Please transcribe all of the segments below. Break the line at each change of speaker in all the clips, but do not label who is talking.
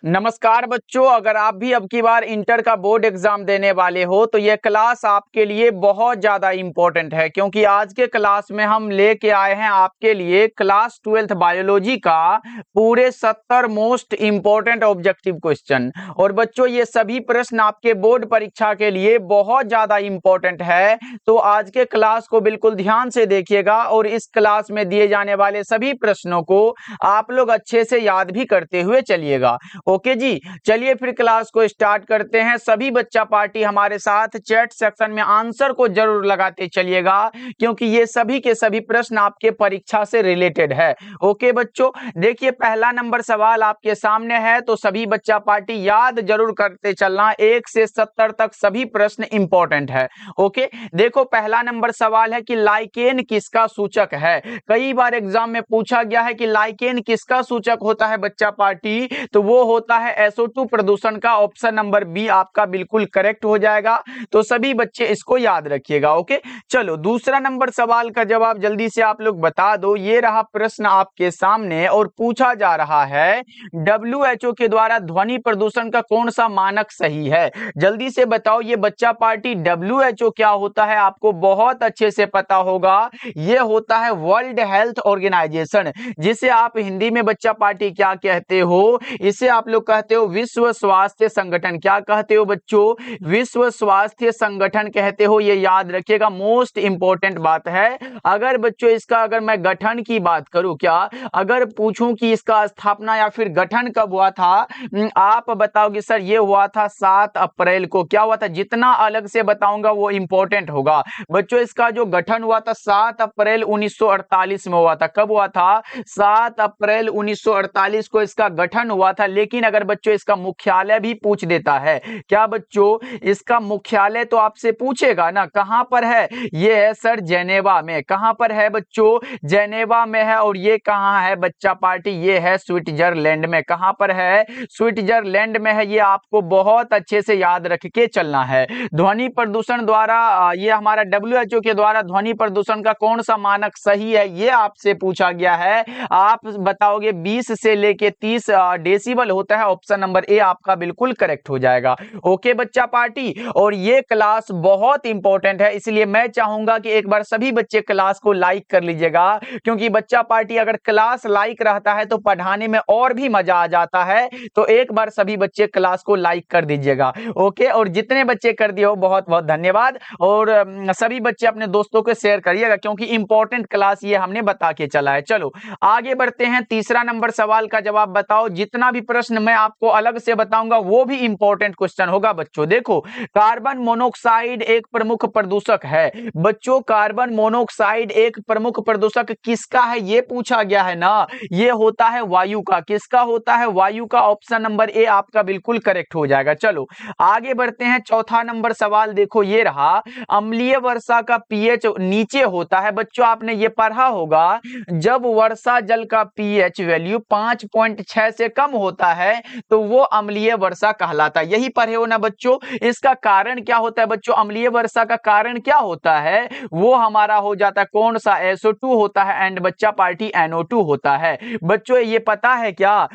नमस्कार बच्चों, अगर आप भी अब की बार इंटर का बोर्ड एग्जाम देने वाले हो तो ये क्लास आपके लिए बहुत ज़्यादा इम्पोर्टेंट है, क्योंकि आज के क्लास में हम लेके आए हैं आपके लिए क्लास 12th बायोलॉजी का पूरे 70 मोस्ट इम्पोर्टेंट ऑब्जेक्टिव क्वेश्चन। और बच्चों, ये सभी प्रश्न आपके बोर्ड परीक्षा के लिए बहुत ज़्यादा इम्पोर्टेंट है, तो आज के क्लास को बिल्कुल ध्यान से देखिएगा और इस क्लास में दिए जाने वाले सभी प्रश्नों को आप लोग अच्छे से याद भी करते हुए चलिएगा। ओके जी, चलिए फिर क्लास को स्टार्ट करते हैं। सभी बच्चा पार्टी हमारे साथ चैट सेक्शन में आंसर को जरूर लगाते चलिएगा, क्योंकि ये सभी के सभी प्रश्न आपके परीक्षा से रिलेटेड है। ओके बच्चों, देखिए पहला नंबर सवाल आपके सामने है, तो सभी बच्चा पार्टी याद जरूर करते चलना। 1 से 70 तक सभी प्रश्न इंपॉर्टेंट है। ओके, देखो पहला नंबर सवाल है कि लाइकेन किसका सूचक है। कई बार एग्जाम में पूछा गया है कि लाइकेन किसका सूचक होता है बच्चा पार्टी, तो वो होता है SO2 प्रदूषण का। ऑप्शन नंबर बी आपका बिल्कुल करेक्ट हो जाएगा, तो सभी बच्चे इसको याद रखिएगा। ओके, चलो दूसरा नंबर सवाल का जवाब जल्दी से आप लोग बता दो। ये रहा प्रश्न आपके सामने और पूछा जा रहा है WHO के द्वारा ध्वनि प्रदूषण का कौन सा मानक सही है। जल्दी से बताओ ये बच्चा पार्टी WHO क्या होता है, आपको बहुत अच्छे से पता होगा। ये होता है वर्ल्ड हेल्थ ऑर्गेनाइजेशन, जिसे आप हिंदी में बच्चा पार्टी क्या कहते हो, इसे आप लोग कहते हो विश्व स्वास्थ्य संगठन। क्या कहते हो बच्चों? विश्व स्वास्थ्य संगठन कहते हो, ये याद रखिएगा, मोस्ट इंपॉर्टेंट बात है। अगर बच्चों इसका अगर मैं गठन की बात करूं, क्या अगर पूछूं कि इसका स्थापना या फिर गठन कब हुआ था, आप बताओगे सर ये हुआ था 7 अप्रैल को। क्या हुआ था? जितना अलग से बताऊंगा वो इंपॉर्टेंट होगा। बच्चों इसका जो गठन हुआ था 7 अप्रैल 1948 में हुआ था। कब हुआ था? 7 अप्रैल 1948 को इसका गठन हुआ था। लेकिन अगर बच्चों इसका मुख्यालय भी पूछ देता है, क्या बच्चों इसका मुख्यालय तो आपसे पूछेगा ना, कहां पर है? ये है सर जेनेवा में। कहां पर है बच्चों? जेनेवा में है। और ये कहां है बच्चा पार्टी? ये है स्विट्जरलैंड में। कहां पर है? स्विट्जरलैंड में है। ये आपको बहुत अच्छे से याद रख के चलना है। ध्वनि प्रदूषण द्वारा ये हमारा WHO के द्वारा ध्वनि प्रदूषण का कौन सा मानक सही है, ये आपसे पूछा गया है। आप बताओगे 20 से लेके 30 डेसिबल होता है। ऑप्शन नंबर ए आपका बिल्कुल करेक्ट हो जाएगा। ओके बच्चा पार्टी, और ये क्लास बहुत इंपॉर्टेंट है, इसलिए मैं चाहूंगा कि एक बार सभी बच्चे क्लास को लाइक कर लीजिएगा, क्योंकि बच्चा पार्टी अगर क्लास लाइक रहता है तो पढ़ाने में और भी मजा आ जाता है। तो एक बार सभी बच्चे क्लास को लाइक कर दीजिएगा। ओके, और जितने बच्चे कर दिए हो बहुत बहुत धन्यवाद। और सभी बच्चे अपने दोस्तों को शेयर करिएगा, क्योंकि इंपॉर्टेंट क्लास ये हमने बता के चला है। चलो आगे बढ़ते हैं। तीसरा नंबर सवाल का जवाब बताओ। जितना भी प्रश्न मैं आपको अलग से बताऊंगा वो भी इंपॉर्टेंट क्वेश्चन होगा। बच्चों देखो, कार्बन मोनोऑक्साइड एक प्रमुख प्रदूषक है। बच्चों कार्बन मोनोऑक्साइड एक प्रमुख प्रदूषक किसका है, ये पूछा गया है ना। ये होता है वायु का। किसका होता है? वायु का। ऑप्शन नंबर ए आपका बिल्कुल करेक्ट हो जाएगा। चलो आगे बढ़ते हैं। चौथा नंबर सवाल देखो, ये रहा अम्लीय वर्षा का पीएच नीचे होता है। बच्चों आपने ये पढ़ा होगा, जब वर्षा जल का पीएच वैल्यू 5.6 से कम होता है तो वो अम्लीय वर्षा कहलाता है। यही पढ़े हो ना बच्चों। इसका कारण क्या होता है बच्चों? अम्लीय वर्षा का कारण क्या होता है? वो हमारा हो जाता है कौन सा? SO2 होता है, एंड बच्चा पार्टी NO2 होता है। बच्चों ये पता है क्या,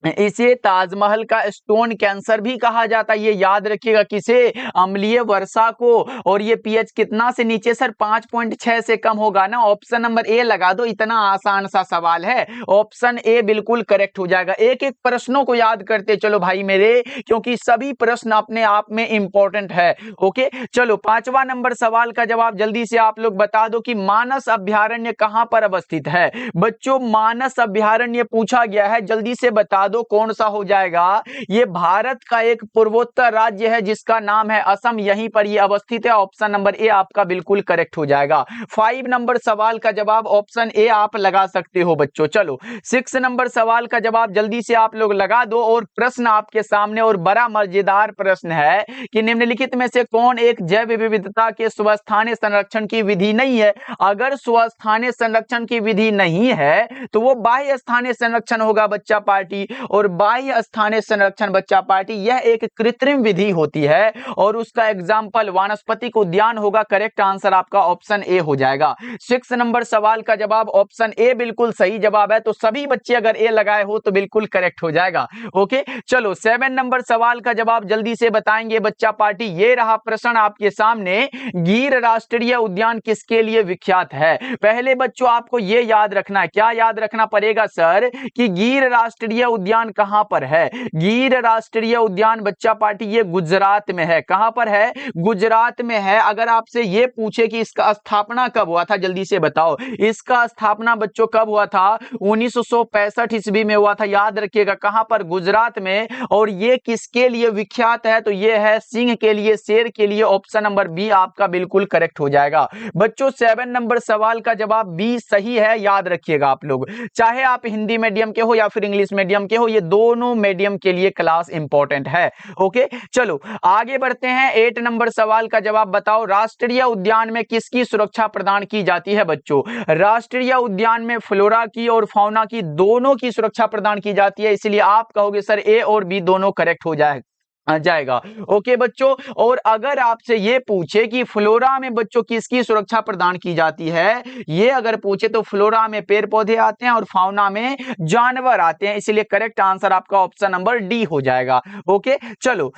इसे ताजमहल का स्टोन कैंसर भी कहा जाता है। ये याद रखिएगा, किसे? अम्लीय वर्षा को। और ये पीएच कितना से नीचे सर? 5.6 से कम होगा ना। ऑप्शन नंबर ए लगा दो, इतना आसान सा सवाल है। ऑप्शन ए बिल्कुल करेक्ट हो जाएगा। एक एक प्रश्नों को याद करते चलो भाई मेरे, क्योंकि सभी प्रश्न अपने आप में इंपॉर्टेंट है। ओके, चलो पांचवा नंबर सवाल का जवाब जल्दी से आप लोग बता दो कि मानस अभ्यारण्य कहां पर अवस्थित है। बच्चों मानस अभ्यारण्य पूछा गया है, जल्दी से बता दो कौन सा हो जाएगा। ये भारत का एक पूर्वोत्तर राज्य है जिसका नाम है असम, यहीं पर ये अवस्थित है। ऑप्शन नंबर ए आपका बिल्कुल करेक्ट हो जाएगा। 5 नंबर सवाल का जवाब ऑप्शन ए आप लगा सकते हो बच्चों। चलो 6 नंबर सवाल का जवाब जल्दी से आप लोग लगा दो। और प्रश्न आपके सामने, और बड़ा मजेदार प्रश्न है कि निम्नलिखित में से कौन एक जैव विविधता के स्वस्थानीय संरक्षण की विधि नहीं है। अगर स्वस्थानीय संरक्षण की विधि नहीं है तो वो बाह्य स्थानीय संरक्षण होगा बच्चा पार्टी। और बाह्य स्थानीय संरक्षण बच्चा पार्टी यह एक कृत्रिम विधि होती है और उसका एग्जाम्पल वानस्पतिक उद्यान होगा। करेक्ट आंसर आपका ऑप्शन ए हो जाएगा। 6 नंबर सवाल का जवाब ऑप्शन ए बिल्कुल सही जवाब है, तो सभी बच्चे अगर ए लगाए हो तो बिल्कुल करेक्ट हो जाएगा। ओके, चलो 7 नंबर सवाल का जवाब जल्दी से बताएंगे बच्चा पार्टी। ये रहा प्रश्न आपके सामने, गिर राष्ट्रीय उद्यान किसके लिए विख्यात है? पहले बच्चों आपको ये याद रखना है, क्या याद रखना पड़ेगा सर, कि गिर राष्ट्रीय उद्यान कहां पर है। गिर राष्ट्रीय उद्यान बच्चा पार्टी ये गुजरात में है। कहां पर है? गुजरात में है। अगर आपसे ये पूछे कि इसका स्थापना कब हुआ था, जल्दी से बताओ। इसका स्थापना बच्चों कब हुआ था? 1965 ईस्वी में हुआ था। याद रखिएगा कहां पर? गुजरात में। और ये किसके लिए विख्यात है? तो ये है सिंह के लिए, शेर के लिए। ऑप्शन नंबर बी आपका बिल्कुल करेक्ट हो जाएगा। बच्चों 7 नंबर सवाल का जवाब बी सही है, याद रखिएगा आप लोग। चाहे आप हिंदी मीडियम के हो या फिर इंग्लिश मीडियम के हो, ये दोनों मीडियम के लिए क्लास इंपॉर्टेंट है। ओके, चलो आगे बढ़ते हैं। 8 नंबर सवाल का जवाब बताओ, राष्ट्रीय उद्यान में किसकी सुरक्षा प्रदान की जाती है बच्चों? राष्ट्रीय उद्यान में फ्लोरा की और फौना की, दोनों की सुरक्षा प्रदान की जाती है। इसलिए आप कहोगे सर ए और बी दोनों करेक्ट हो जाएगा। ओके बच्चों, और अगर आपसे ये पूछे कि फ्लोरा में बच्चों किसकी सुरक्षा प्रदान की जाती है, ये अगर पूछे तो फ्लोरा में पेड़ पौधे आते हैं और फाउना में जानवर आते हैं। इसलिए करेक्ट आंसर आपका ऑप्शन नंबर डी हो जाएगा। ओके, चलो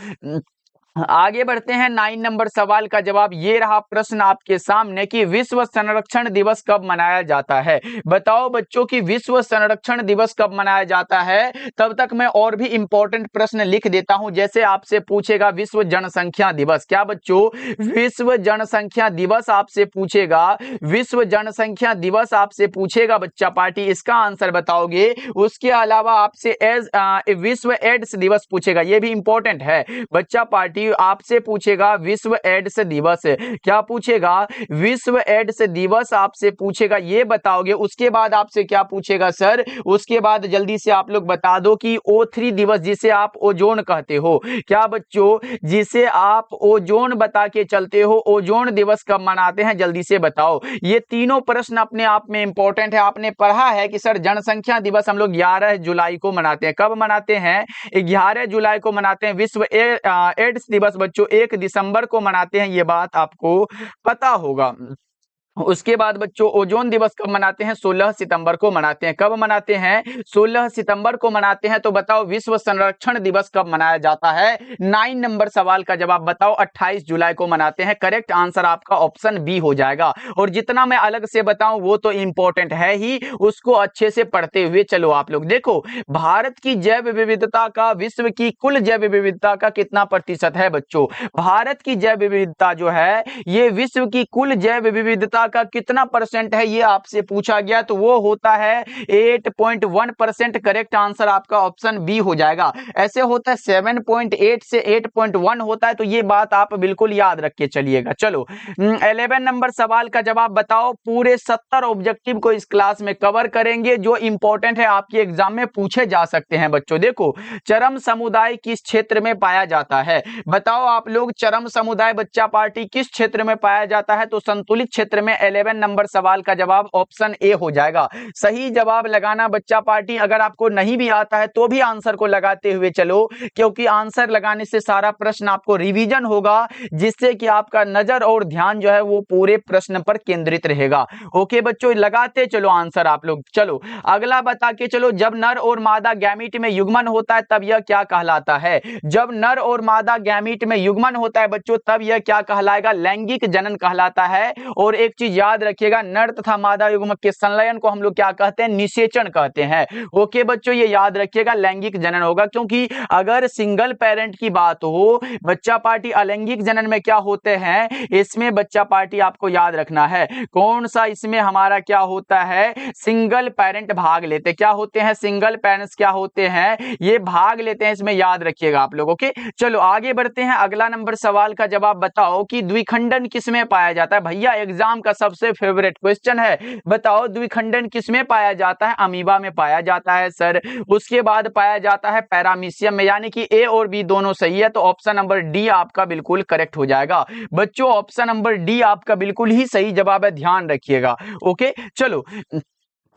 आगे बढ़ते हैं। 9 नंबर सवाल का जवाब ये रहा प्रश्न आपके सामने कि विश्व संरक्षण दिवस कब मनाया जाता है? बताओ बच्चों कि विश्व संरक्षण दिवस कब मनाया जाता है। तब तक मैं और भी इंपॉर्टेंट प्रश्न लिख देता हूं। जैसे आपसे पूछेगा विश्व जनसंख्या दिवस, क्या बच्चों? विश्व जनसंख्या दिवस आपसे पूछेगा। विश्व जनसंख्या दिवस आपसे पूछेगा बच्चा पार्टी, इसका आंसर बताओगे। उसके अलावा आपसे विश्व एड्स दिवस पूछेगा, यह भी इंपॉर्टेंट है बच्चा पार्टी। आपसे पूछेगा विश्व एड्स दिवस, क्या पूछेगा? विश्व एड्स दिवस आपसे पूछेगा, ये बताओगे। उसके बाद आपसे क्या पूछेगा सर? उसके बाद जल्दी से आप लोग बता दो कि O3 दिवस, जिसे आप ओजोन कहते हो, क्या बच्चों? जिसे आप ओजोन बता के चलते हो, ओजोन दिवस कब मनाते हैं? जल्दी से बताओ। ये तीनों प्रश्न अपने आप में इंपॉर्टेंट है। आपने पढ़ा है कि सर जनसंख्या दिवस हम लोग 11 जुलाई को मनाते हैं। कब मनाते हैं? 11 जुलाई को मनाते हैं। विश्व एड्स दिवस बच्चों 1 दिसंबर को मनाते हैं, ये बात आपको पता होगा। उसके बाद बच्चों ओजोन दिवस कब मनाते हैं? 16 सितंबर को मनाते हैं। कब मनाते हैं? 16 सितंबर को मनाते हैं। तो बताओ विश्व संरक्षण दिवस कब मनाया जाता है? 9 नंबर सवाल का जवाब बताओ। 28 जुलाई को मनाते हैं। करेक्ट आंसर आपका ऑप्शन बी हो जाएगा। और जितना मैं अलग से बताऊं वो तो इंपॉर्टेंट है ही, उसको अच्छे से पढ़ते हुए चलो। आप लोग देखो, भारत की जैव विविधता का विश्व की कुल जैव विविधता का कितना प्रतिशत है बच्चों? भारत की जैव विविधता जो है, ये विश्व की कुल जैव विविधता का कितना परसेंट है, ये आपसे पूछा गया। तो वो होता है 8.1%। करेक्ट आंसर आपका ऑप्शन बी हो जाएगा। ऐसे होता है 7.8 से 8.1 होता है। तो ये बात आप बिल्कुल याद रख के चलिएगा। चलो 11 नंबर सवाल का जवाब बताओ। पूरे 70 ऑब्जेक्टिव को इस क्लास में कवर करेंगे, जो इंपॉर्टेंट है, आपके एग्जाम में पूछे जा सकते हैं बच्चों। देखो, चरम समुदाय किस क्षेत्र में पाया जाता है? बताओ आप लोग, चरम समुदाय बच्चा पार्टी किस क्षेत्र में पाया जाता है? तो संतुलित क्षेत्र में। 11 नंबर सवाल का जवाब ऑप्शन ए हो जाएगा। सही जवाब लगाना बच्चा पार्टी। अगर आपको नहीं भी आता है तो भी आंसर को लगाते हुए चलो, क्योंकि आंसर लगाने से सारा प्रश्न आपको रिवीजन होगा, जिससे कि आपका नजर और ध्यान जो है वो पूरे प्रश्न पर केंद्रित रहेगा। ओके बच्चों, लगाते चलो आंसर आप लोग। चलो अगला बता के चलो, जब नर और मादा गैमीट में युग्मन होता है तब यह क्या कहलाता है? जब नर और मादा गैमीट में युग्मन होता है बच्चों, तब यह क्या कहलाएगा? लैंगिक जनन कहलाता है। और एक चीज याद रखिएगा, नर तथा मादा युग्मक के संलयन को हम लोग क्या कहते हैं? निषेचन कहते हैं। ओके बच्चों, ये याद रखिएगा, लैंगिक जनन होगा। क्योंकि अगर सिंगल पेरेंट की बात हो बच्चा पार्टी, अलैंगिक जनन में क्या होते हैं? इसमें बच्चा पार्टी आपको याद रखना है कौन सा, इसमें हमारा क्या होता है? सिंगल पेरेंट भाग लेते। क्या होते हैं? सिंगल पेरेंट्स क्या होते हैं? ये भाग लेते हैं। इसमें याद रखिएगा आप लोग। ओके, चलो आगे बढ़ते हैं। अगला नंबर सवाल का जवाब बताओ कि द्विखंडन किसमें पाया जाता है? भैया एग्जाम का सबसे फेवरेट क्वेश्चन है। बताओ द्विखंडन किसमें पाया जाता है? अमीबा में पाया जाता है सर। उसके बाद पाया जाता है पैरामीशियम में। यानी कि ए और बी दोनों सही है। तो ऑप्शन नंबर डी आपका बिल्कुल करेक्ट हो जाएगा बच्चों। ऑप्शन नंबर डी आपका बिल्कुल ही सही जवाब है, ध्यान रखिएगा। ओके, चलो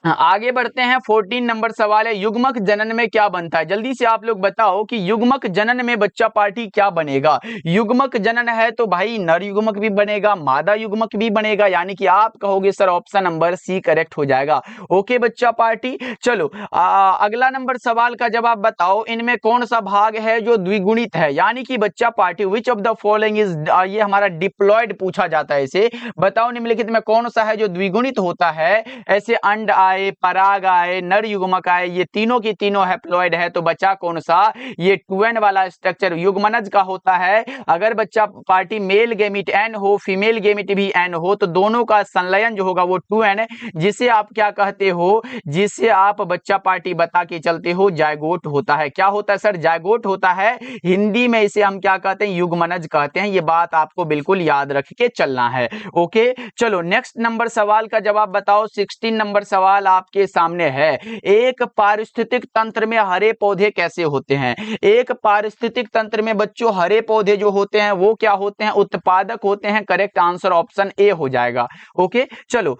आगे बढ़ते हैं। 14 नंबर सवाल है, युग्मक जनन में क्या बनता है? जल्दी से आप लोग बताओ कि युग्मक जनन में बच्चा पार्टी क्या बनेगा। युग्मक जनन है तो भाई नर युग्मक भी बनेगा, मादा युग्मक भी बनेगा, यानी कि आप कहोगे sir option number C correct हो जाएगा। ओके बच्चा पार्टी। चलो अगला नंबर सवाल का जवाब बताओ, इनमें कौन सा भाग है जो द्विगुणित है, यानी कि बच्चा party which of the following is, ये हमारा डिप्लॉयड पूछा जाता है इसे। बताओ निम्नलिखित में कौन सा है जो द्विगुणित होता है। ऐसे अंड आए, पराग आए, नर युग्मक आए, ये तीनों की तीनों हैप्लॉइड है, तो बचा कौन सा? ये 2n वाला स्ट्रक्चर युग्मनज का होता है। अगर बच्चा पार्टी मेल गेमिट n हो, फीमेल गेमिट भी n हो, तो दोनों का संलयन जो होगा वो 2n, जिसे आप क्या कहते हो, जिसे आप बच्चा पार्टी बता के चलते हो जायगोट होता है। क्या होता है सर? जायगोट होता है। हिंदी में इसे हम क्या कहते हैं? युग्मनज कहते हैं। ये बात आपको बिल्कुल याद रख के चलना है। ओके चलो नेक्स्ट नंबर सवाल का जवाब बताओ। 16 नंबर सवाल आपके सामने है, एक पारिस्थितिक तंत्र में हरे पौधे कैसे होते हैं? एक पारिस्थितिक तंत्र में बच्चों हरे पौधे जो होते हैं वो क्या होते हैं? उत्पादक होते हैं। करेक्ट आंसर ऑप्शन ए हो जाएगा। ओके चलो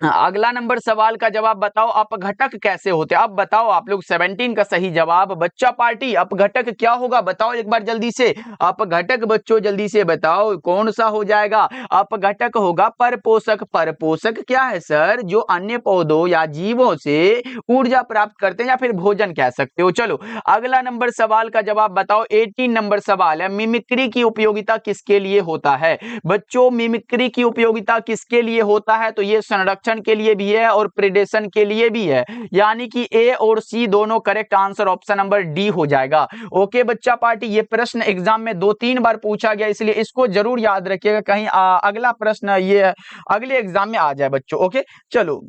अगला नंबर सवाल का जवाब बताओ, अपघटक कैसे होते हैं? अब बताओ आप लोग 17 का सही जवाब। बच्चा पार्टी अपघटक क्या होगा बताओ एक बार जल्दी से। अपघटक बच्चों जल्दी से बताओ कौन सा हो जाएगा? अपघटक होगा परपोषक। परपोषक क्या है सर? जो अन्य पौधों या जीवों से ऊर्जा प्राप्त करते हैं या फिर भोजन कह सकते हो। चलो अगला नंबर सवाल का जवाब बताओ। 18 नंबर सवाल है, मिमिक्री की उपयोगिता किसके लिए होता है? बच्चों मिमिक्री की उपयोगिता किसके लिए होता है? तो ये संरक्षण के लिए भी है और प्रेडेशन के लिए भी है, यानी कि ए और सी दोनों correct answer option number D हो जाएगा। ओके बच्चा पार्टी, ये प्रश्न एग्जाम में 2-3 बार पूछा गया, इसलिए इसको जरूर याद रखिएगा, कहीं अगला प्रश्न ये अगले एग्जाम में आ जाए बच्चों। ओके चलो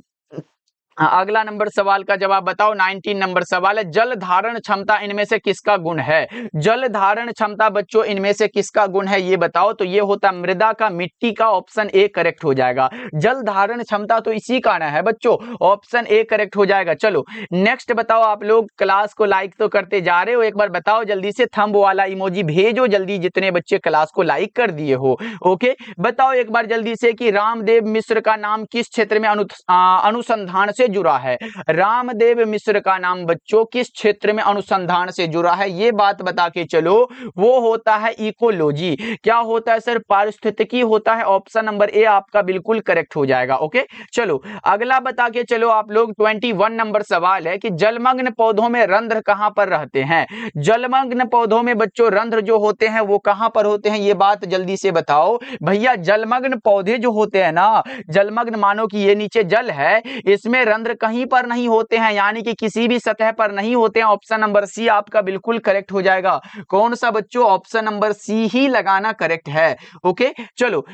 अगला नंबर सवाल का जवाब बताओ। 19 नंबर सवाल है, जल धारण क्षमता इनमें से किसका गुण है? जल धारण क्षमता बच्चों इनमें से किसका गुण है ये बताओ। तो ये होता है मृदा का, मिट्टी का। ऑप्शन ए करेक्ट हो जाएगा। जल धारण क्षमता तो इसी का ना है बच्चों, ऑप्शन ए करेक्ट हो जाएगा। चलो नेक्स्ट बताओ। आप लोग क्लास को लाइक तो करते जा रहे हो, एक बार बताओ जल्दी से, थंब वाला इमोजी भेजो जल्दी जितने बच्चे क्लास को लाइक कर दिए हो। ओके बताओ एक बार जल्दी से कि रामदेव मिश्र का नाम किस क्षेत्र में अनुसंधान से जुड़ा है? रामदेव मिश्र का नाम बच्चों किस क्षेत्र में अनुसंधान से जुड़ा है? ये बात बता के चलो। वो होता है इकोलॉजी। क्या होता है सर? पारिस्थितिकी होता है। ऑप्शन नंबर ए आपका बिल्कुल करेक्ट हो जाएगा। ओके चलो अगला बता के चलो आप लोग। 21 नंबर सवाल है कि जलमग्न पौधों में रंध्र कहां पर रहते हैं? जलमग्न पौधों में बच्चों रंध्र जो होते हैं वो कहां पर होते हैं? ये बात जल्दी से बताओ भैया। जलमग्न पौधे जो होते हैं ना, जलमग्न मानो कि ये नीचे जल है, इसमें रंध्र कहीं पर नहीं होते हैं, यानी कि किसी भी सतह पर नहीं होते हैं। ऑप्शन नंबर सी आपका बिल्कुल करेक्ट हो जाएगा। कौन सा बच्चों? ऑप्शन नंबर सी ही लगाना करेक्ट है। ओके चलो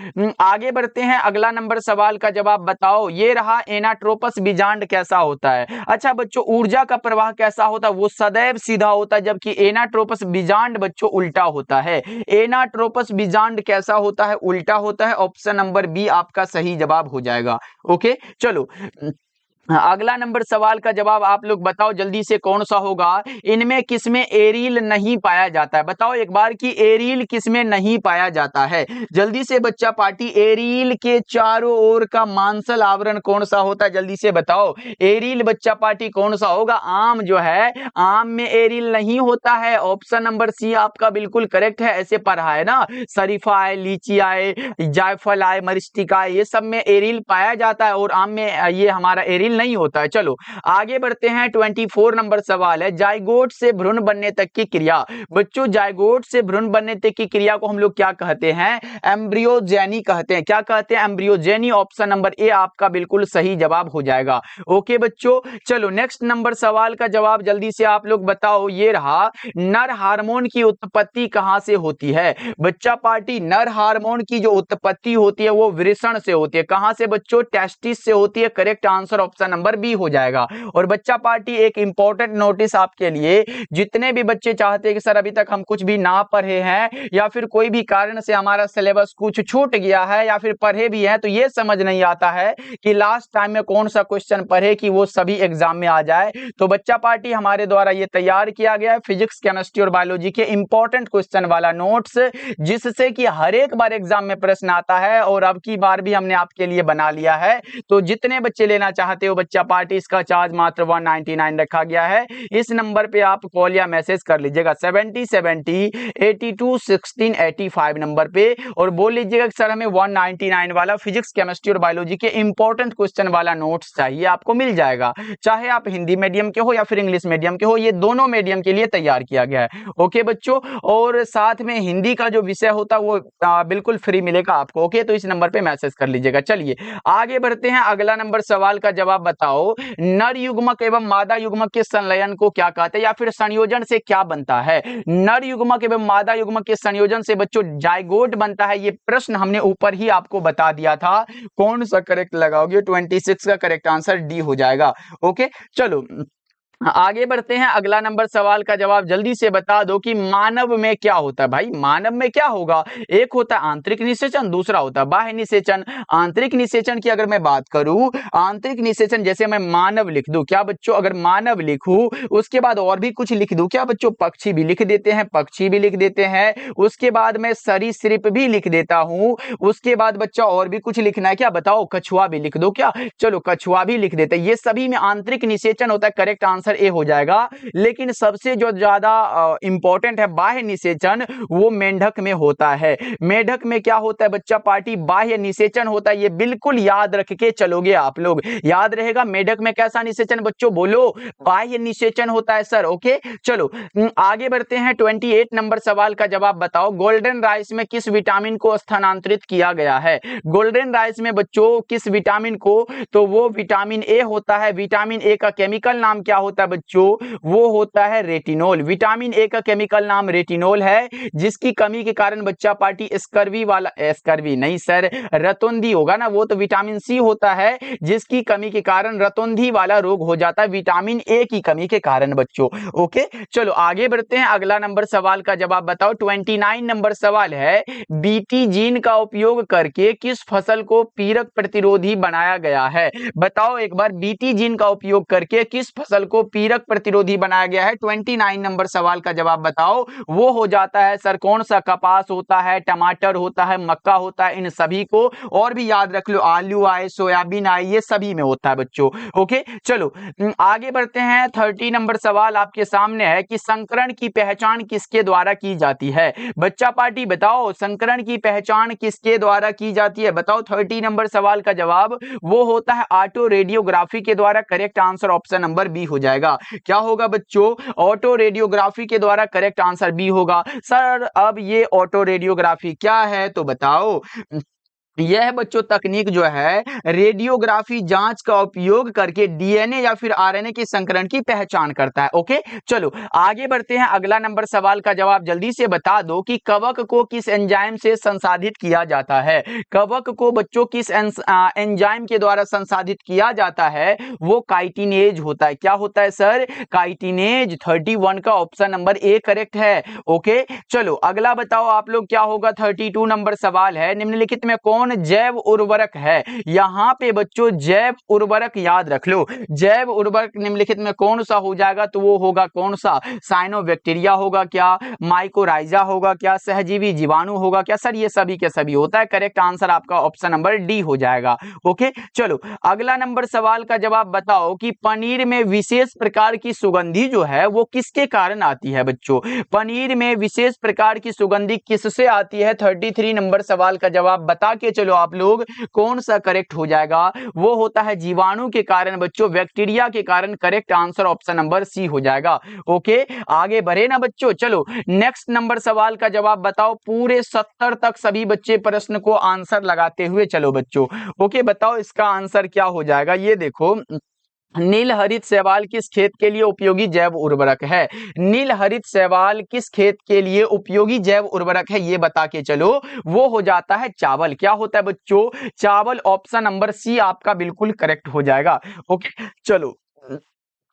आगे बढ़ते हैं। अगला नंबर सवाल का जवाब बताओ। ये रहा, एनाट्रोपस बीजांड कैसा होता है? अच्छा बच्चों ऊर्जा का प्रवाह कैसा होता है? वो सदैव सीधा होता है, जबकि एनाट्रोपस बीजांड बच्चों उल्टा होता है। एनाट्रोपस बीजांड कैसा होता है? उल्टा होता है। ऑप्शन नंबर बी आपका सही जवाब हो जाएगा। ओके चलो अगला नंबर सवाल का जवाब आप लोग बताओ जल्दी से कौन सा होगा। इनमें किसमें एरील नहीं पाया जाता है? बताओ एक बार कि एरील किसमें नहीं पाया जाता है? जल्दी से बच्चा पार्टी, एरील के चारों ओर का मांसल आवरण कौन सा होता है? जल्दी से बताओ। एरील बच्चा पार्टी कौन सा होगा? आम जो है, आम में एरील नहीं होता है। ऑप्शन नंबर सी आपका बिल्कुल करेक्ट है। ऐसे पढ़ा है ना, शरीफा आए, लीची आए, जायफल आए, मरिस्टिका आए, ये सब में एरील पाया जाता है और आम में ये हमारा एरील नहीं होता है। चलो आगे बढ़ते हैं। 24 नंबर सवाल है, जाइगोट से भ्रूण बनने तक की क्रिया। बच्चों जाइगोट से भ्रूण बनने तक की क्रिया को हम लोग क्या कहते हैं? एम्ब्रियोजेनी कहते हैं। क्या कहते हैं? एम्ब्रियोजेनी। ऑप्शन नंबर ए आपका बिल्कुल सही जवाब हो जाएगा। ओके बच्चों चलो नेक्स्ट नंबर सवाल का जवाब जल्दी से आप लोग बताओ। ये रहा, नर हार्मोन की उत्पत्ति कहां से होती है? बच्चा पार्टी, नर हार्मोन की जो उत्पत्ति होती है वो वृषण से होती है। कहां से बच्चों? टेस्टिस से होती है। Correct answer option number B हो जाएगा। और बच्चा पार्टी एक इंपॉर्टेंट नोटिस आपके लिए, जितने भी बच्चे चाहते हैं कि सर अभी तक हम कुछ भी ना पढ़े हैं या फिर कोई भी कारण से हमारा सिलेबस कुछ छूट गया है या फिर पढ़े भी हैं तो ये समझ नहीं आता है कि लास्ट टाइम में कौन सा क्वेश्चन पढ़े कि वो सभी एग्जाम में आ जाए, तो बच्चा पार्टी हमारे द्वारा ये तैयार किया गया है फिजिक्स, केमिस्ट्री और बायोलॉजी के इंपॉर्टेंट क्वेश्चन वाला नोट्स, जिससे कि हर एक बार एग्जाम में प्रश्न आता है और अब की बार भी हमने आपके लिए बना लिया है। तो जितने बच्चे लेना चाहते हो बच्चा पार्टी इसका चार्ज मात्र 199 रखा गया है। इस नंबर पे आप कॉल या मैसेज कर लीजिएगा 7070 82 16 85 नंबर पे, और बोल लीजिएगा कि सर हमें 199 वाला फिजिक्स केमिस्ट्री और बायोलॉजी के इंपॉर्टेंट क्वेश्चन वाला नोट्स चाहिए। आपको मिल जाएगा, चाहे आप हिंदी मीडियम के हो या फिर इंग्लिश मीडियम के हो, ये दोनों मीडियम के लिए तैयार किया गया है। ओके बच्चों, और साथ में हिंदी का जो विषय होता है वो बिल्कुल फ्री मिलेगा आपको। ओके, तो इस नंबर पे मैसेज कर लीजिएगा। चलिए आगे बढ़ते हैं, अगला नंबर सवाल का जवाब बताओ, नर युग्मक एवं मादा युग्मक के संलयन को क्या कहते हैं, या फिर संयोजन से क्या बनता है। नर युग्मक एवं मादा युग्मक के संयोजन से बच्चों जाइगोट बनता है। ये प्रश्न हमने ऊपर ही आपको बता दिया था। कौन सा करेक्ट लगाओगे, 26 का करेक्ट आंसर डी हो जाएगा। ओके चलो आगे बढ़ते हैं, अगला नंबर सवाल का जवाब जल्दी से बता दो कि मानव में क्या होता है। भाई मानव में क्या होगा, एक होता है आंतरिक निषेचन, दूसरा होता है बाह्य निषेचन। आंतरिक निषेचन की अगर मैं बात करूं, आंतरिक निषेचन जैसे मैं मानव लिख दूं, क्या बच्चों अगर मानव लिखूं उसके बाद और भी कुछ लिख दूं, क्या बच्चों पक्षी भी लिख देते हैं, पक्षी भी लिख देते हैं, उसके बाद मैं सरीसृप भी लिख देता हूं, उसके बाद बच्चा और भी कुछ लिखना है, क्या बताओ कछुआ भी लिख दो क्या, चलो कछुआ भी लिख देते हैं। ये सभी में आंतरिक निषेचन होता है, करेक्ट आंसर ए हो जाएगा। लेकिन सबसे जो ज्यादा इंपॉर्टेंट है बाह्य निषेचन, वो मेंढक में होता है। मेंढक में क्या होता है बच्चा पार्टी, बाह्य निषेचन होता है। ये बिल्कुल याद रख के चलोगे आप लोग, याद रहेगा मेंढक में कैसा निषेचन बच्चों, बोलो बाह्य निषेचन होता है सर। ओके चलो आगे बढ़ते हैं, 28 नंबर सवाल का जवाब बताओ, गोल्डन राइस में किस विटामिन को स्थानांतरित किया गया है। गोल्डन राइस में बच्चों किस विटामिन को, तो वो विटामिन ए होता है। विटामिन ए का केमिकल नाम क्या होता है बच्चों, वो होता है रेटिनोल। विटामिन ए का केमिकल नाम रेटिनोल है, जिसकी कमी के कारण बच्चा पार्टी स्कर्वी वाला, स्कर्वी नहीं सर रतौंधी होगा ना, वो तो विटामिन सी होता है, जिसकी कमी के कारण रतौंधी वाला रोग हो जाता है विटामिन ए की कमी के कारण बच्चों। ओके चलो आगे बढ़ते हैं, अगला नंबर सवाल का जवाब बताओ, 29 नंबर सवाल है, बीटी जीन का उपयोग करके किस फसल को पीरक प्रतिरोधी बनाया गया है। बताओ एक बार, बीटी जीन का उपयोग करके किस फसल को पीरक प्रतिरोधी बनाया गया है। 29 नंबर सवाल का जवाब बताओ, वो हो जाता है सर कौन सा, कपास होता है, टमाटर होता है, मक्का होता है, इन सभी को और भी याद रख लो, आलू आए, सोयाबीन आए, ये सभी में होता है बच्चों। ओके चलो आगे बढ़ते हैं, 30 नंबर सवाल आपके सामने है कि संकरण की पहचान किसके द्वारा की जाती है। बच्चा पार्टी बताओ संकरण की पहचान किसके द्वारा की जाती है, बताओ 30 नंबर सवाल का जवाब, वो होता है ऑटो रेडियोग्राफी के द्वारा। Correct answer option number B हो जाएगा। क्या होगा बच्चों, ऑटो रेडियोग्राफी के द्वारा, करेक्ट आंसर बी होगा। सर अब ये ऑटो रेडियोग्राफी क्या है तो बताओ, यह बच्चों तकनीक जो है रेडियोग्राफी जांच का उपयोग करके डीएनए या फिर आरएनए के संकरण की पहचान करता है। ओके चलो आगे बढ़ते हैं, अगला नंबर सवाल का जवाब जल्दी से बता दो कि कवक को किस एंजाइम से संसाधित किया जाता है। कवक को बच्चों किस एंजाइम के द्वारा संसाधित किया जाता है, वो काइटिनेज होता है। क्या होता है सर, काइटिनेज। 31 का ऑप्शन नंबर ए करेक्ट है। ओके चलो अगला बताओ आप लोग, क्या होगा, 32 नंबर सवाल है, निम्नलिखित में कौन जैव उर्वरक है। यहां पे बच्चों जैव उर्वरक याद रख लो, जैव उर्वरक निम्नलिखित में कौन सा हो जाएगा, तो वो होगा कौन सा, साइनोबैक्टीरिया होगा क्या, माइकोराइजा होगा क्या, सहजीवी जीवाणु होगा क्या। सर ये सभी के सभी होता है। करेक्ट आंसर आपका ऑप्शन नंबर डी हो जाएगा। ओके चलो अगला नंबर सवाल का जवाब बताओ कि पनीर में विशेष प्रकार की सुगंधी जो है वो किसके कारण आती है। बच्चों पनीर में विशेष प्रकार की सुगंधी किससे आती है, 33 नंबर सवाल का जवाब बता के चलो आप लोग, कौन सा करेक्ट हो जाएगा, वो होता है जीवाणु के कारण बच्चों, बैक्टीरिया के कारण। Correct answer option number C हो जाएगा। ओके आगे बढ़े ना बच्चों, चलो नेक्स्ट नंबर सवाल का जवाब बताओ, पूरे 70 तक सभी बच्चे प्रश्न को आंसर लगाते हुए चलो बच्चों। ओके बताओ इसका आंसर क्या हो जाएगा, ये देखो, नील हरित शैवाल किस खेत के लिए उपयोगी जैव उर्वरक है। नील हरित शैवाल किस खेत के लिए उपयोगी जैव उर्वरक है, ये बता के चलो, वो हो जाता है चावल। क्या होता है बच्चों, चावल। ऑप्शन नंबर सी आपका बिल्कुल करेक्ट हो जाएगा। ओके चलो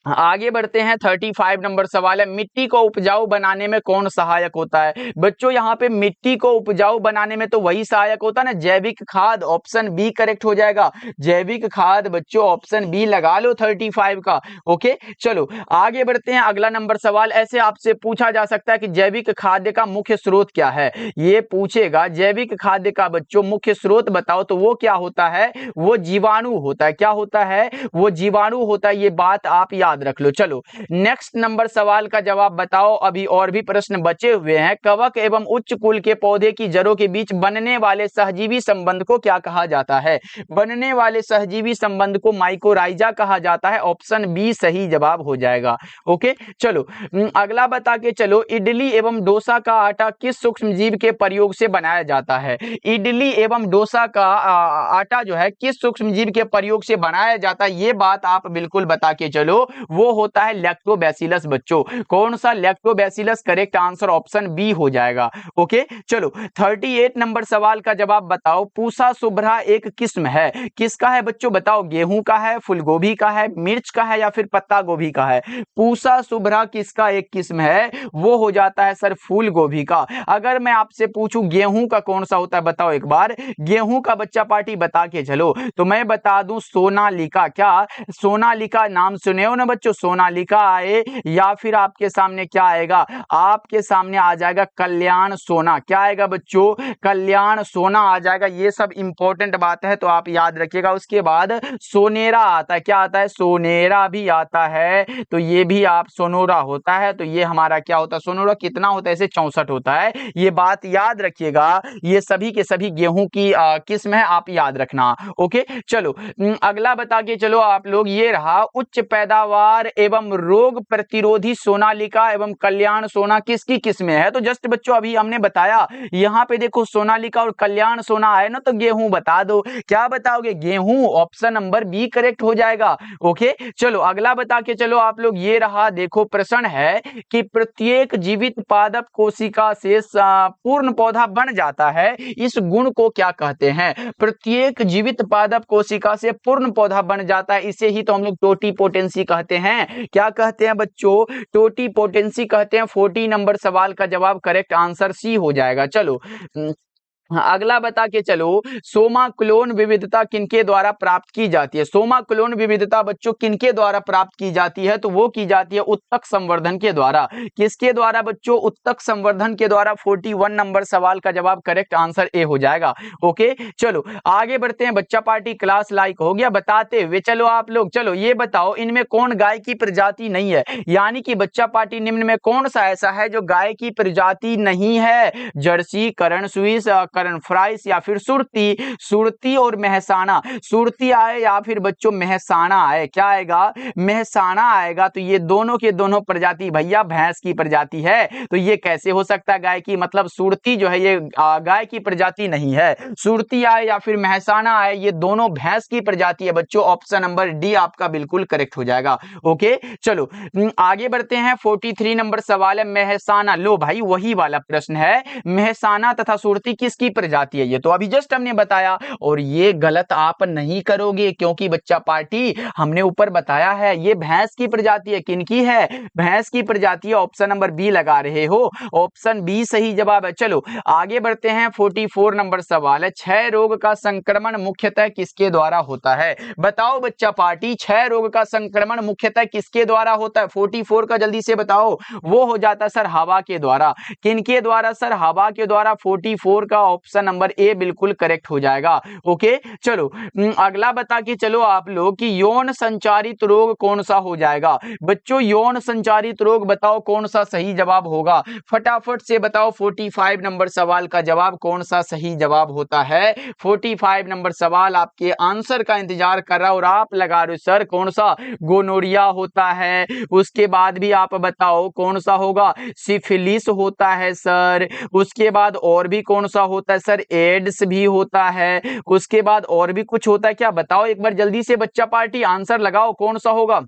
आगे बढ़ते हैं। 35 नंबर सवाल है, मिट्टी को उपजाऊ बनाने में कौन सहायक होता है? बच्चों यहाँ पे मिट्टी को उपजाऊ बनाने में तो वही सहायक होता है ना, जैविक खाद। ऑप्शन बी करेक्ट हो जाएगा, जैविक खाद। बच्चों ऑप्शन बी लगा लो 35 का। ओके, चलो आगे बढ़ते हैं। अगला नंबर सवाल ऐसे आपसे पूछा जा सकता है कि जैविक खाद्य का मुख्य स्रोत क्या है? ये पूछेगा जैविक खाद्य का बच्चों मुख्य स्रोत बताओ, तो वो क्या होता है? वो जीवाणु होता है। क्या होता है? वो जीवाणु होता है। ये बात आप याद रख लो। चलो नेक्स्ट नंबर सवाल का जवाब बताओ। अभी और भी प्रश्न बचे हुए हैं। कवक एवं उच्च कुल के पौधे की जड़ों के बीच बनने वाले सहजीवी संबंध को क्या कहा जाता है? बनने वाले सहजीवी संबंध को माइकोराइजा कहा जाता है। ऑप्शन बी सही जवाब हो जाएगा। ओके, चलो अगला बता के चलो, इडली एवं डोसा का आटा किस सूक्ष्म जीव के प्रयोग से बनाया जाता है? इडली एवं डोसा का आटा जो है किस सूक्ष्म जीव के प्रयोग से बनाया जाता है? ये बात आप बिल्कुल बता के चलो। वो होता है लैक्टोबैसिलस। बच्चों कौन सा? Lactobacillus. Correct answer option B हो जाएगा। ओके, चलो 38 नंबर सवाल का जवाब बताओ। पूसा शुभ्रा एक किस्म है, किसका है बच्चों? बताओ, गेहूं का है, फूलगोभी का है, मिर्च का है या फिर पत्ता गोभी का है? पूसा शुभ्रा किसका एक किस्म है? वो हो जाता है सर फूल गोभी का। अगर मैं आपसे पूछूं गेहूं का कौन सा होता है, बताओ एक बार। गेहूं का बच्चा पार्टी बता के चलो, तो मैं बता दूं सोनालिका। क्या सोनालिका नाम सुने हो ना बच्चों? सोनालिका आए या फिर आपके सामने क्या आएगा? आपके सामने आ जाएगा कल्याण सोना। क्या आएगा बच्चों? कल्याण सोना आ जाएगा। ये सब इंपॉर्टेंट बात है तो आप याद रखिएगा। उसके बाद सोनेरा आता है। क्या आता है? सोनेरा भी आता है। तो ये भी आप सोनोरा होता है। तो ये हमारा क्या होता है? सोनोरा कितना होता है? इसे 64 होता है। ये बात याद रखिएगा। ये सभी के सभी गेहूं की किस्म है, आप याद रखना। ओके, चलो अगला बता के चलो आप लोग। ये रहा उच्च पैदावार एवं रोग प्रतिरोधी सोनालिका एवं कल्याण सोना किसकी किस्में है? तो जस्ट बच्चों अभी हमने बताया। यहाँ पे देखो सोनालिका और कल्याण सोना आए ना, तो गेहूं बता दो। क्या बताओगे? गेहूं। ऑप्शन नंबर बी करेक्ट हो जाएगा। ओके, चलो अगला बता के चलो आप लोग। ये रहा देखो, प्रश्न है कि प्रत्येक जीवित पादप कोशिका से पूर्ण पौधा बन जाता है, इस गुण को क्या कहते हैं? प्रत्येक जीवित पादप कोशिका से पूर्ण पौधा बन जाता है, इसे ही तो हम लोग टोटीपोटेंसी कहते हैं। क्या कहते हैं बच्चों? टोटीपोटेंसी कहते हैं। 40 नंबर सवाल का जवाब करेक्ट आंसर सी हो जाएगा। चलो अगला बता के चलो, सोमा क्लोन विविधता किनके द्वारा प्राप्त की जाती है? सोमा क्लोन विविधता बच्चों किनके द्वारा प्राप्त की जाती है? तो वो की जाती है उत्तक संवर्धन के द्वारा। किसके द्वारा बच्चों? उत्तक संवर्धन के द्वारा। 41 नंबर सवाल का जवाब करेक्ट आंसर ए हो जाएगा। ओके, चलो आगे बढ़ते हैं। बच्चा पार्टी क्लास लाइक हो गया बताते हुए चलो आप लोग। चलो ये बताओ, इनमें कौन गाय की प्रजाति नहीं है? यानी कि बच्चा पार्टी निम्न में कौन सा ऐसा है जो गाय की प्रजाति नहीं है? जर्सी, करण स्विस, करण फ्राइस या फिर सुरती। सुरती और मेहसाना। सुरती आए या फिर बच्चों मेहसाना आए? क्या आएगा? मेहसाना आएगा। तो ये दोनों के दोनों प्रजाति भैया भैंस की प्रजाति है। तो ये कैसे हो सकता है गाय की? मतलब सुरती जो है ये गाय की प्रजाति नहीं है। सुरती आए या फिर मेहसाना आए, ये दोनों भैंस की प्रजाति है बच्चों। ऑप्शन नंबर डी आपका बिल्कुल करेक्ट हो जाएगा। ओके, चलो आगे बढ़ते हैं। 43 नंबर सवाल है मेहसाना। लो भाई वही वाला प्रश्न है। मेहसाना तथा सुरती किसकी प्रजाति है? ये तो अभी जस्ट हमने बताया। और ये गलत आप नहीं करोगे, क्योंकि बच्चा पार्टी हमने ऊपर बताया है ये भैंस की प्रजाति है। किनकी है? भैंस की प्रजाति है। ऑप्शन नंबर बी लगा रहे हो। ऑप्शन बी सही जवाब है। चलो आगे बढ़ते हैं। 44 नंबर सवाल है, क्षय रोग का संक्रमण मुख्यतः किसके द्वारा होता है? बताओ बच्चा पार्टी, क्षय रोग का संक्रमण मुख्यतः किसके द्वारा होता है? 44 का जल्दी से बताओ। वो हो जाता है सर हवा के द्वारा। किनके द्वारा सर? हवा के द्वारा। 44 का ऑप्शन नंबर ए बिल्कुल करेक्ट हो जाएगा। ओके, चलो अगला बता के चलो आप लोग कि यौन संचारित रोग कौन सा हो जाएगा? बच्चों यौन संचारित रोग बताओ कौन सा सही जवाब होगा? फटाफट से बताओ। 45 नंबर सवाल का जवाब कौन सा सही जवाब होता है? 45 नंबर सवाल आपके आंसर का इंतजार कर रहा और आप लगा रहे सर कौन सा? गोनोरिया होता है। उसके बाद भी आप बताओ कौन सा होगा? सिफिलिस होता है सर। उसके बाद और भी कौन सा होता है सर? एड्स भी होता है। उसके बाद और भी कुछ होता है क्या? बताओ एक बार जल्दी से बच्चा पार्टी, आंसर लगाओ कौन सा होगा?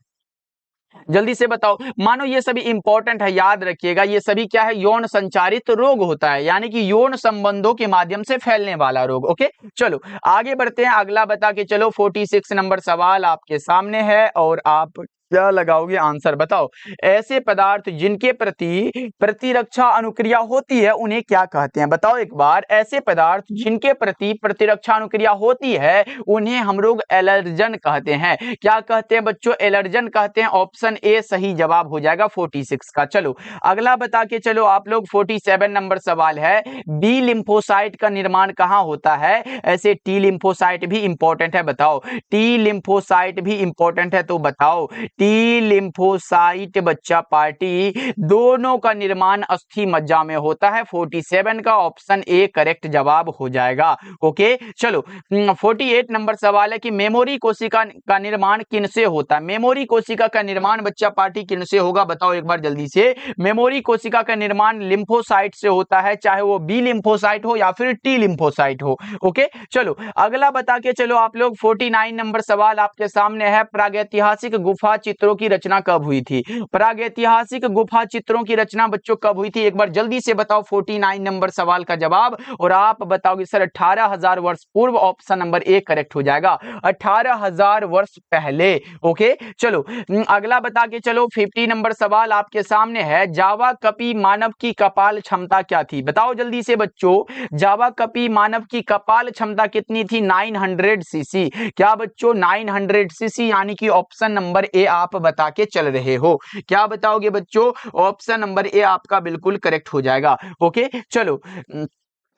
जल्दी से बताओ। मानो ये सभी इंपॉर्टेंट है, याद रखिएगा। ये सभी क्या है? यौन संचारित रोग होता है, यानी कि यौन संबंधों के माध्यम से फैलने वाला रोग। ओके, चलो आगे बढ़ते हैं। अगला बता के चलो। 46 नंबर सवाल आपके सामने है और आप क्या लगाओगे आंसर बताओ। ऐसे पदार्थ जिनके प्रति प्रतिरक्षा अनुक्रिया होती है उन्हें क्या कहते हैं, बताओ एक बार। ऐसे पदार्थ जिनके प्रति प्रतिरक्षा अनुक्रिया होती है उन्हें हम लोग एलर्जन कहते हैं। क्या कहते हैं बच्चों, एलर्जन कहते हैं। ऑप्शन ए सही जवाब हो जाएगा 46 का। चलो अगला बता के चलो आप लोग, 47 नंबर सवाल है, बी लिम्फोसाइट का निर्माण कहाँ होता है। ऐसे टी लिम्फोसाइट भी इंपॉर्टेंट है, बताओ। टी लिम्फोसाइट भी इंपॉर्टेंट है तो बताओ। टी लिम्फोसाइट बच्चा पार्टी दोनों का निर्माण अस्थि मज्जा में होता है। 47 का ऑप्शन ए करेक्ट जवाब हो जाएगा। ओके चलो 48 नंबर सवाल है कि मेमोरी कोशिका का निर्माण किनसे होता है। मेमोरी कोशिका का निर्माण बच्चा पार्टी किनसे होगा, बताओ एक बार जल्दी से। मेमोरी कोशिका का निर्माण लिम्फोसाइट से होता है, चाहे वो बी लिम्फोसाइट हो या फिर टी लिम्फोसाइट हो। ओके चलो अगला बता के चलो आप लोग, 49 नंबर सवाल आपके सामने है, प्रागैतिहासिक गुफा चित्रों की रचना कब हुई थी। प्रागैतिहासिक गुफा चित्रों की रचना बच्चों कब हुई थी, एक बार जल्दी से बताओ 49 नंबर सवाल का जवाब। और आप बताओगे सर 18,000 वर्ष पूर्व, ऑप्शन नंबर ए करेक्ट हो जाएगा, 18,000 वर्ष पहले। ओके चलो अगला बता के चलो, 50 नंबर सवाल आपके सामने है, जावा कपी मानव की कपाल क्षमता क्या थी, बताओ जल्दी से बच्चों। जावा कपी मानव की कपाल क्षमता कितनी थी, 900 सीसी। क्या बच्चों 900 सीसी, यानी कि ऑप्शन नंबर ए आप बता के चल रहे हो। क्या बताओगे बच्चों, ऑप्शन नंबर ए आपका बिल्कुल करेक्ट हो जाएगा। ओके चलो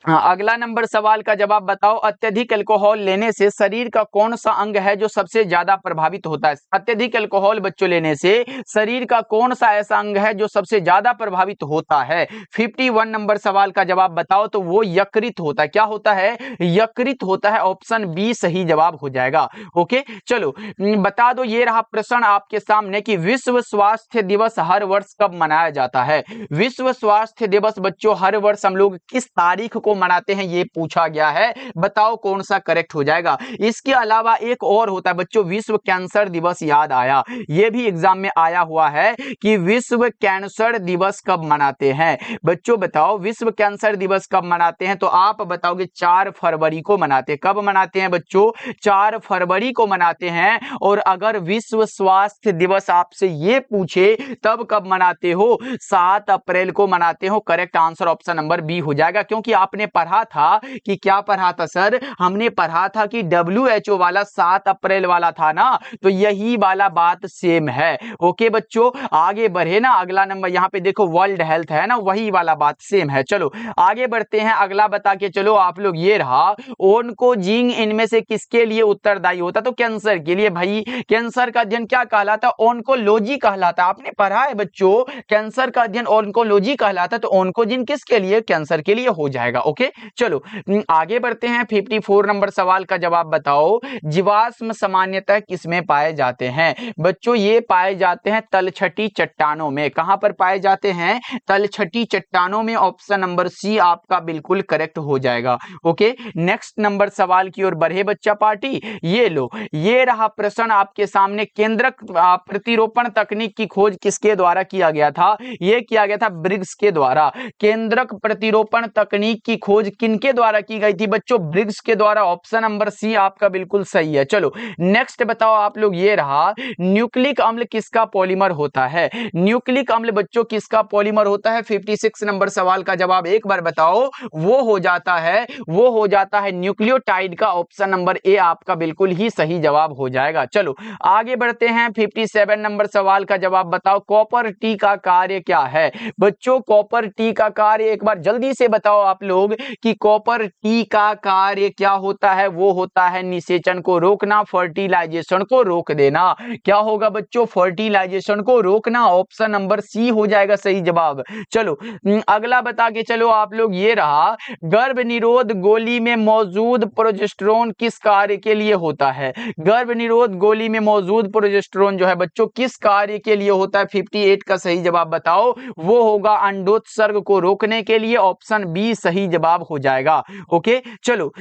अगला नंबर सवाल का जवाब बताओ, अत्यधिक अल्कोहल लेने से शरीर का कौन सा अंग है जो सबसे ज्यादा प्रभावित होता है। अत्यधिक अल्कोहल बच्चों लेने से शरीर का कौन सा ऐसा अंग है जो सबसे ज्यादा प्रभावित होता है। 51 नंबर सवाल का जवाब बताओ, तो वो यकृत होता है। क्या होता है, यकृत होता है, ऑप्शन बी सही जवाब हो जाएगा। ओके चलो बता दो, ये रहा प्रश्न आपके सामने कि विश्व स्वास्थ्य दिवस हर वर्ष कब मनाया जाता है। विश्व स्वास्थ्य दिवस बच्चों हर वर्ष हम लोग किस तारीख को मनाते हैं, ये पूछा गया है, बताओ कौन सा करेक्ट हो जाएगा। इसके अलावा एक और होता है बच्चों, विश्व कैंसर दिवस, याद आया, ये भी एग्जाम में आया हुआ है कि विश्व कैंसर दिवस कब मनाते हैं। बच्चों बताओ विश्व कैंसर दिवस कब मनाते हैं, तो आप बताओगे 4 फरवरी को मनाते हैं। कब मनाते हैं बच्चों, 4 फरवरी को मनाते हैं। और अगर विश्व स्वास्थ्य दिवस आपसे ये पूछे तब कब मनाते हो, 7 अप्रैल को मनाते हो। Correct answer option number B हो जाएगा, क्योंकि आपने पढ़ा था कि क्या पढ़ा था सर, हमने पढ़ा था कि WHO वाला 7 अप्रैल वाला था ना, तो यही वाला बात सेम है। ओके बच्चों आगे बढ़े ना, अगला नंबर यहाँ पे देखो वर्ल्ड हेल्थ है ना, वही वाला बात सेम है। चलो आगे बढ़ते हैं, अगला बता के चलो आप लोग, ये रहा ओन्कोजिंग इनमें से किसके लिए उत्तरदायी होता, तो कैंसर के लिए। भाई कैंसर का अध्ययन क्या कहलाता, ओन्कोलॉजी कहलाता। आपने पढ़ा है बच्चों, कैंसर का अध्ययन ओन्कोलॉजी कहलाता, तो ओन्कोजिन किसके लिए, कैंसर के लिए हो जाएगा। ओके चलो आगे बढ़ते हैं, 54 नंबर सवाल का जवाब बताओ, जीवाश्म सामान्यतः किसमें पाए जाते हैं। बच्चों ये पाए जाते हैं तलछटी चट्टानों में। कहां पर पाए जाते हैं, तलछटी चट्टानों में, ऑप्शन नंबर सी आपका बिल्कुल करेक्ट हो जाएगा। ओके नेक्स्ट नंबर सवाल की ओर बढ़े बच्चा पार्टी, ये लो, ये रहा प्रश्न आपके सामने, केंद्रक प्रतिरोपण तकनीक की खोज किसके द्वारा किया गया था, यह किया गया था ब्रिग्स के द्वारा। केंद्रक प्रतिरोपण तकनीक की खोज किनके द्वारा की गई थी बच्चों, ब्रिग्स के द्वारा, ऑप्शन नंबर सी आपका बिल्कुल सही है। चलो नेक्स्ट बताओ आप लोग, ये रहा, न्यूक्लिक अम्ल किसका पॉलीमर होता है। न्यूक्लिक अम्ल बच्चों किसका पॉलीमर होता है, 56 नंबर सवाल का जवाब एक बार बताओ। वो हो जाता है न्यूक्लियोटाइड का, ऑप्शन नंबर ए आपका बिल्कुल ही सही जवाब हो जाएगा। चलो आगे बढ़ते हैं, 57 नंबर सवाल का जवाब बताओ, कॉपर टी का कार्य क्या है। बच्चों कॉपर टी का कार्य एक बार जल्दी से बताओ आप लोग कि कॉपर टी का कार्य क्या होता है, वो होता है निषेचन को रोकना, फर्टिलाइजेशन को रोक देना। क्या होगा बच्चों, फर्टिलाइजेशन को रोकना, ऑप्शन नंबर सी हो जाएगा सही जवाब। चलो अगला बता के चलो आप लोग, ये रहा, गर्भ निरोध गोली में मौजूद प्रोजेस्टेरोन किस कार्य के लिए होता है। गर्भ निरोध गोली में मौजूद प्रोजेस्टेरोन जो है बच्चों किस कार्य के लिए होता है, 58 का सही जवाब बताओ। वो होगा अंडोत्सर्ग को रोकने के लिए, ऑप्शन बी सही जवाब हो जाएगा। ओके चलो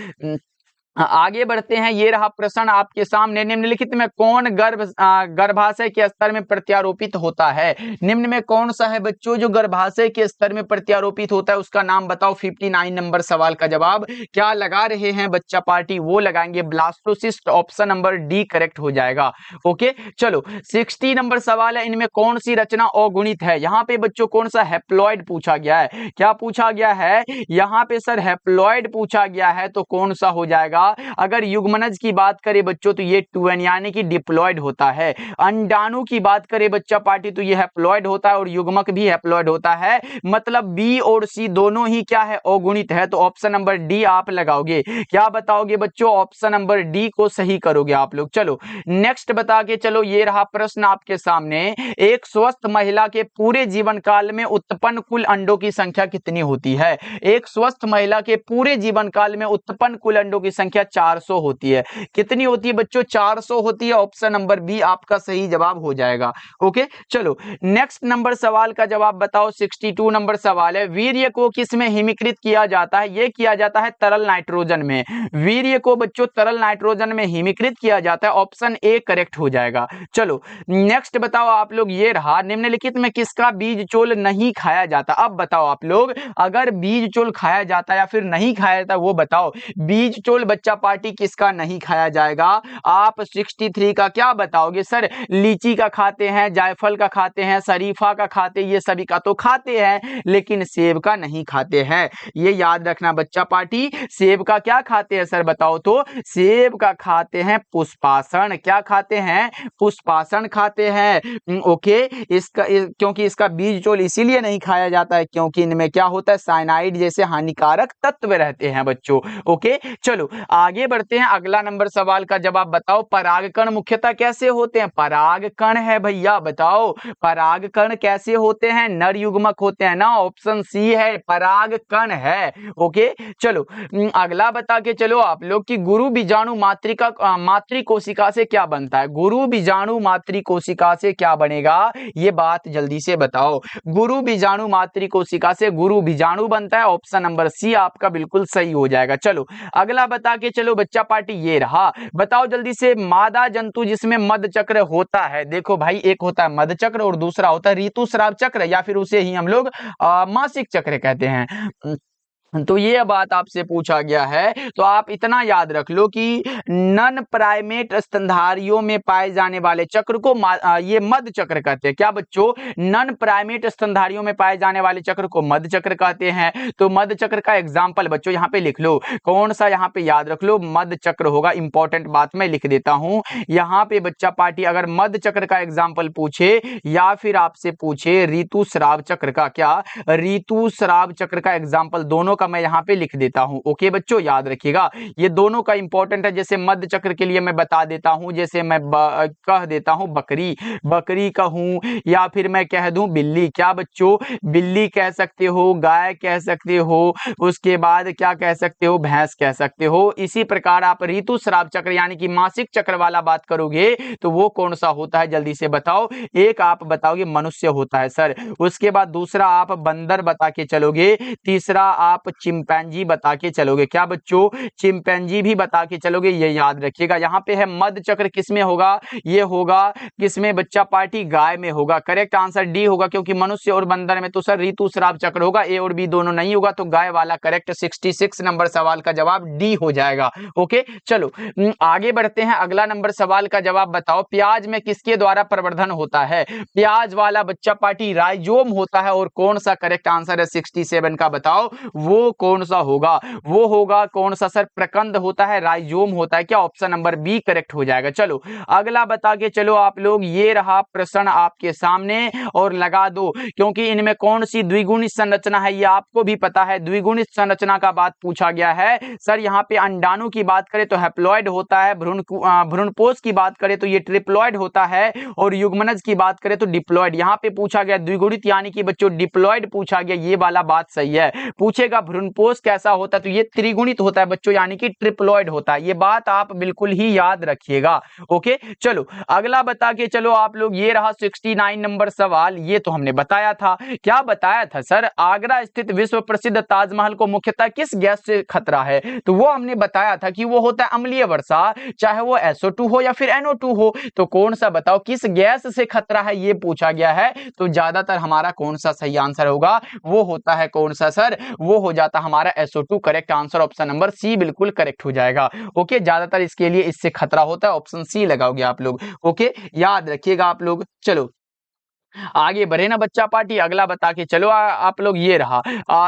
आगे बढ़ते हैं। ये रहा प्रश्न आपके सामने, निम्नलिखित में कौन गर्भाशय के स्तर में प्रत्यारोपित होता है? निम्न में कौन सा है बच्चों जो गर्भाशय के स्तर में प्रत्यारोपित होता है, उसका नाम बताओ। 59 नंबर सवाल का जवाब क्या लगा रहे हैं बच्चा पार्टी? वो लगाएंगे blastocyst, option number D correct हो जाएगा। ओके चलो 60 नंबर सवाल है, इनमें कौन सी रचना अगुणित है? यहाँ पे बच्चों कौन सा हैप्लॉइड पूछा गया है? क्या पूछा गया है यहाँ पे सर? हैप्लॉइड पूछा गया है, तो कौन सा हो जाएगा? अगर युग्मनज की बात करें बच्चों तो ये 2n यानी कि डिप्लॉयड होता है। अंडाणु की बात करें बच्चा पार्टी तो ये हैप्लॉयड होता है और युग्मक भी हैप्लॉयड होता है, मतलब बी और सी दोनों ही क्या है? अगुणित है। तो ऑप्शन नंबर डी आप लगाओगे। क्या बताओगे बच्चों? ऑप्शन नंबर डी को सही करोगे आप लोग। चलो नेक्स्ट बता के चलो, ये रहा प्रश्न आपके सामने। एक स्वस्थ महिला के पूरे जीवन काल में उत्पन्न कुल अंडों की संख्या कितनी होती है? एक स्वस्थ महिला के पूरे जीवन काल में उत्पन्न कुल अंडों की संख्या 400 होती है। कितनी होती है बच्चों? 400 होती है। ऑप्शन नंबर बी आपका सही जवाब हो जाएगा। ओके चलो नेक्स्ट नंबर सवाल का जवाब बताओ। 62 नंबर सवाल है, वीर्य को किस में हिमीकृत किया जाता है? यह किया जाता है तरल नाइट्रोजन में। वीर्य को बच्चों तरल नाइट्रोजन में हिमीकृत किया जाता है, ऑप्शन ए करेक्ट हो जाएगा। चलो नेक्स्ट बताओ आप लोग, ये रहा, निम्नलिखित में किसका बीज चोल नहीं खाया जाता? अब बताओ आप लोग, अगर बीज चोल खाया जाता या फिर नहीं खाया जाता वो बताओ। बीज चोल बच्चा पार्टी किसका नहीं खाया जाएगा? आप 63 का क्या बताओगे? सर लीची का खाते हैं, जायफल का खाते हैं, शरीफा का खाते, ये सभी का तो खाते हैं, लेकिन सेब का नहीं खाते हैं। ये याद रखना बच्चा पार्टी। सेब का क्या खाते हैं सर बताओ तो? सेब का खाते हैं पुष्पासन। क्या खाते हैं? पुष्पासन खाते हैं। ओके क्योंकि इसका बीज चोल इसीलिए नहीं खाया जाता है क्योंकि इनमें क्या होता है? साइनाइड जैसे हानिकारक तत्व रहते हैं बच्चों। ओके चलो आगे बढ़ते हैं। अगला नंबर सवाल का जवाब बताओ। परागकण मुख्यतः कैसे होते हैं? परागकण है भैया, बताओ परागकण कैसे होते हैं? नर युग्मक होते हैं ना, ऑप्शन सी है, परागकण है। ओके चलो अगला बता के चलो आप लोग कि गुरु बीजाणु मातृ कोशिका से क्या बनता है? गुरु बीजाणु मातृ कोशिका से क्या बनेगा? ये बात जल्दी से बताओ। गुरु बीजाणु मातृ कोशिका से गुरु बीजाणु बनता है, ऑप्शन नंबर सी आपका बिल्कुल सही हो जाएगा। चलो अगला बता के चलो बच्चा पार्टी, ये रहा, बताओ जल्दी से मादा जंतु जिसमें मध चक्र होता है। देखो भाई, एक होता है मध चक्र और दूसरा होता है ऋतुस्राव चक्र, या फिर उसे ही हम लोग मासिक चक्र कहते हैं। तो ये बात आपसे पूछा गया है, तो आप इतना याद रख लो कि नन प्राइमेट स्तनधारियों में पाए जाने वाले चक्र को ये मध चक्र कहते हैं। क्या बच्चों? नन प्राइमेट स्तनधारियों में पाए जाने वाले चक्र को मध चक्र कहते हैं। तो मध चक्र का एग्जाम्पल बच्चों यहाँ पे लिख लो। कौन सा यहाँ पे याद रख लो? मध चक्र होगा। इंपॉर्टेंट बात मैं लिख देता हूं यहाँ पे बच्चा पार्टी। अगर मध चक्र का एग्जाम्पल पूछे या फिर आपसे पूछे ऋतुस्राव चक्र का, क्या ऋतुस्राव चक्र का एग्जाम्पल, दोनों का मैं यहां पे लिख देता हूं। ओके बच्चों याद रखिएगा, ये दोनों का इंपॉर्टेंट है। जैसे मध्य चक्र के लिए मैं बता देता हूं, जैसे मैं कह देता हूं बकरी, बकरी कहूं, या फिर मैं कह दूं बिल्ली। क्या बच्चों? बिल्ली कह सकते हो, गाय कह सकते हो, उसके बाद क्या कह सकते हो? भैंस कह सकते हो। इसी प्रकार आप ऋतुस्राव चक्र यानी कि मासिक चक्र वाला बात करोगे तो वो कौन सा होता है? जल्दी से बताओ। एक आप बताओगे मनुष्य होता है सर, उसके बाद दूसरा आप बंदर बता के चलोगे, तीसरा आप चिंपैंजी बता के चलोगे। क्या बच्चों? चिंपैंजी भी बता के चलोगे। ये याद रखिएगा। यहाँ पे है मध्य चक्र किसमें होगा? ये होगा किसमें बच्चा पार्टी? गाय में होगा। करेक्ट आंसर डी होगा, क्योंकि मनुष्य और बंदर में तो सर ऋतुस्राव चक्र होगा, ए और बी दोनों नहीं होगा, तो गाय वाला करेक्ट। 66 नंबर सवाल का जवाब डी हो जाएगा। ओके चलो आगे बढ़ते हैं। अगला नंबर सवाल का जवाब बताओ। प्याज में किसके द्वारा प्रवर्धन होता है? प्याज वाला बच्चा पार्टी राइजोम होता है। और कौन सा करेक्ट आंसर है 67 का? बताओ वो कौन सा होगा? वो होगा कौन सा सर? प्रकंद होता है, राइजोम होता है। क्या? ऑप्शन नंबर बी करेक्ट हो जाएगा। चलो अगला बता के चलो आप लोग। ये रहा प्रश्न आपके सामने और लगा दो, क्योंकि इनमें कौन सी द्विगुणित संरचना है ये आपको भी पता है। द्विगुणित संरचना का बात पूछा गया है सर। यहाँ पे अंडाणु की बात करें तो हैप्लॉइड होता है, भ्रूणपोष की बात करें तो ये ट्रिप्लॉइड होता है, और युग्मनज की बात करें तो डिप्लॉइड। यहाँ पे पूछा गया द्विगुणित यानी कि बच्चों डिप्लॉइड पूछा गया, ये वाला बात सही है। पूछेगा भ्रूणपोष कैसा होता है, तो ये त्रिगुणित होता है बच्चों, यानी कि ट्रिप्लॉइड होता है। ये बात आप बिल्कुल ही याद रखिएगा। ओके, चलो अगला बता के चलो आप लोग। ये रहा 69 नंबर सवाल। ये तो हमने बताया था। क्या बताया था सर? आगरा स्थित विश्व प्रसिद्ध ताजमहल को मुख्यतः किस गैस से खतरा है? तो वो हमने बताया था कि वो होता है अम्लीय वर्षा, चाहे वो SO2 हो या फिर NO2 हो। तो कौन सा बताओ किस गैस से खतरा है, ये पूछा गया है। तो ज्यादातर हमारा कौन सा सही आंसर होगा? वो होता है कौन सा सर? वो हो जाता हमारा SO2। Correct answer option number C बिल्कुल करेक्ट हो जाएगा। ओके, ज्यादातर इसके लिए इससे खतरा होता है, ऑप्शन सी लगाओगे आप लोग। ओके, याद रखिएगा आप लोग। चलो आगे बढ़े ना बच्चा पार्टी, अगला बता के चलो आप लोग। ये रहा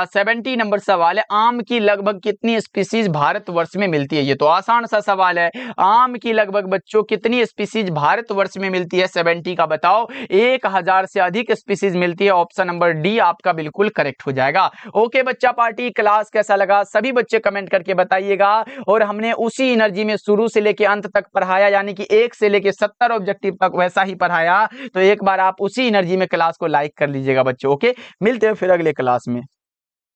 70 नंबर सवाल है। आम की लगभग कितनी स्पीसीज भारतवर्ष में मिलती है? ये तो आसान सा सवाल है। आम की लगभग बच्चों कितनी स्पीसीज भारतवर्ष में मिलती है? 70 का बताओ। 1000 से अधिक स्पीसीज मिलती है। ऑप्शन नंबर डी आपका बिल्कुल करेक्ट हो जाएगा। ओके बच्चा पार्टी, क्लास कैसा लगा सभी बच्चे कमेंट करके बताइएगा। और हमने उसी एनर्जी में शुरू से लेके अंत तक पढ़ाया, यानी कि 1 से लेके 70 ऑब्जेक्टिव तक वैसा ही पढ़ाया। तो एक बार आप उसी एनर्जी में क्लास को लाइक कर लीजिएगा बच्चों। ओके, मिलते हैं फिर अगले क्लास में।